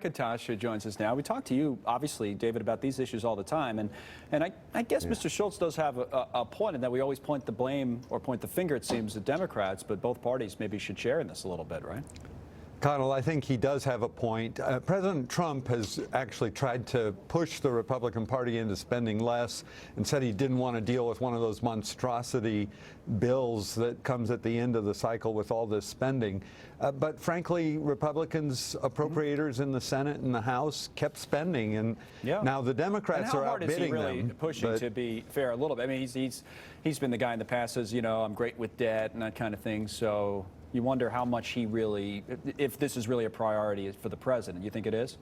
McIntosh joins us now. We talk to you, obviously, David, about these issues all the time. And I guess Mr. Schultz does have a point in that we always point the blame or point the finger, it seems, at Democrats, but both parties maybe should share in this a little bit, right? Connell, I think he does have a point. President Trump has actually tried to push the Republican Party into spending less and said he didn't want to deal with one of those monstrosity bills that comes at the end of the cycle with all this spending. But frankly, Republicans, appropriators in the Senate and the House kept spending, and now the Democrats are outbidding them. How hard is he really pushing, to be fair, a little bit? I mean, he's been the guy in the past says, you know, I'm great with debt and that kind of thing, so you wonder how much he really, if this is really a priority for the president. You think it is?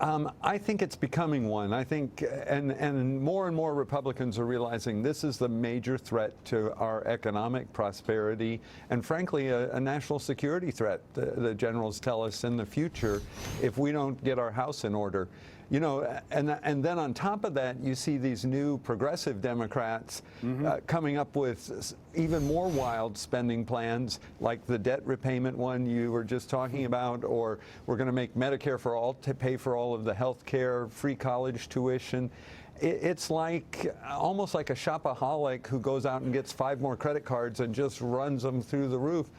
I think it's becoming one. I think, and more Republicans are realizing this is the major threat to our economic prosperity and, frankly, a national security threat, the generals tell us, in the future if we don't get our house in order. You know, and then on top of that, you see these new progressive Democrats coming up with even more wild spending plans, like the debt repayment one you were just talking about, or we're going to make Medicare for all to pay for all of the health care, free college tuition. It's like almost like a shopaholic who goes out and gets 5 more credit cards and just runs them through the roof.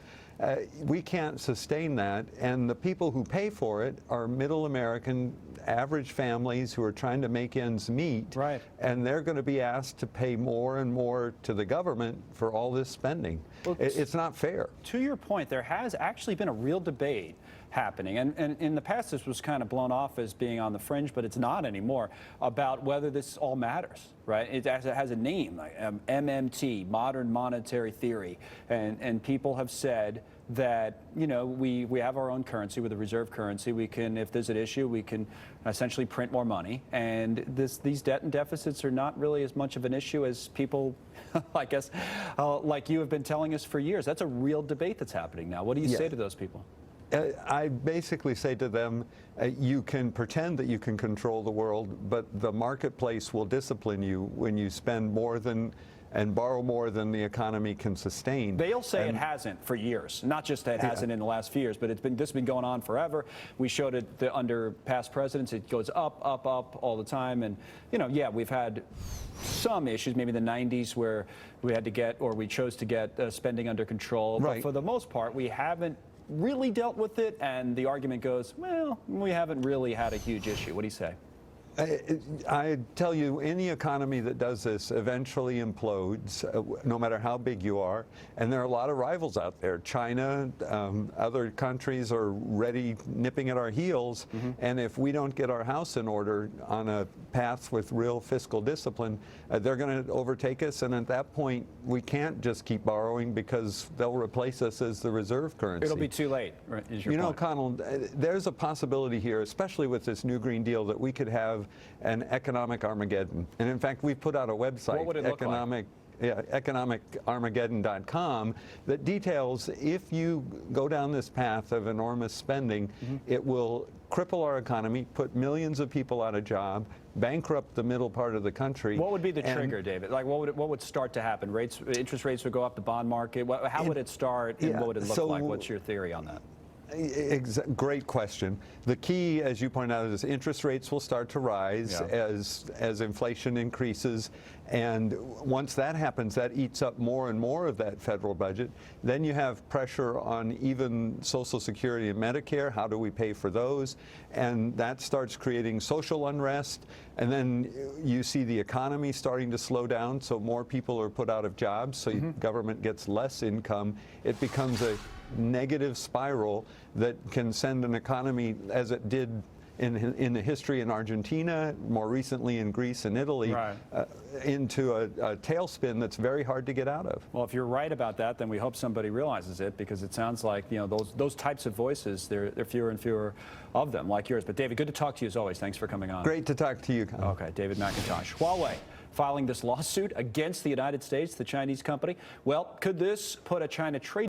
We can't sustain that, and the people who pay for it are middle American, average families who are trying to make ends meet, right? And they're going to be asked to pay more and more to the government for all this spending. Well, it's not fair. To your point, there has actually been a real debate happening, and in the past this was kind of blown off as being on the fringe, but it's not anymore, about whether this all matters, right? It has a name, like MMT, Modern Monetary Theory, and people have said that, you know, we have our own currency with a reserve currency. We can, if there's an issue, we can essentially print more money, and these debt and deficits are not really as much of an issue as people, I guess, like you have been telling us for years. That's a real debate that's happening now. What do you say to those people? I basically say to them, you can pretend that you can control the world, but the marketplace will discipline you when you spend more than and borrow more than the economy can sustain. They'll say it hasn't for years, not just that it hasn't in the last few years, but this has been going on forever. We showed it under past presidents. It goes up, up, up all the time. And, you know, yeah, we've had some issues, maybe in the 90s, where we had to get, or we chose to get spending under control. Right. But for the most part, we haven't really dealt with it. And the argument goes, well, we haven't really had a huge issue. What do you say? I tell you, any economy that does this eventually implodes, no matter how big you are. And there are a lot of rivals out there. China, other countries are ready, nipping at our heels. And if we don't get our house in order on a path with real fiscal discipline, they're going to overtake us. And at that point, we can't just keep borrowing because they'll replace us as the reserve currency. It'll be too late, right, is your point. You know, Connell, there's a possibility here, especially with this new Green Deal, that we could have an economic Armageddon. And in fact, we've put out a website, what would it look like? economicarmageddon.com, that details if you go down this path of enormous spending, it will cripple our economy, put millions of people out of job, bankrupt the middle part of the country. What would be the trigger, David? Like, what would start to happen? Interest rates would go up, the bond market. How would it start, and what would it look like? What's your theory on that? Great question. The key, as you point out, is interest rates will start to rise as inflation increases. And once that happens, that eats up more and more of that federal budget. Then you have pressure on even Social Security and Medicare. How do we pay for those? And that starts creating social unrest. And then you see the economy starting to slow down, so more people are put out of jobs, so government gets less income. It becomes a negative spiral that can send an economy, as it did in the history in Argentina, more recently in Greece and Italy, into a tailspin that's very hard to get out of. Well, if you're right about that, then we hope somebody realizes it, because it sounds like, you know, those types of voices, there are fewer and fewer of them like yours. But David, good to talk to you as always. Thanks for coming on. Great to talk to you, Colin. Okay, David McIntosh. Huawei filing this lawsuit against the United States, the Chinese company. Well, could this put a China trade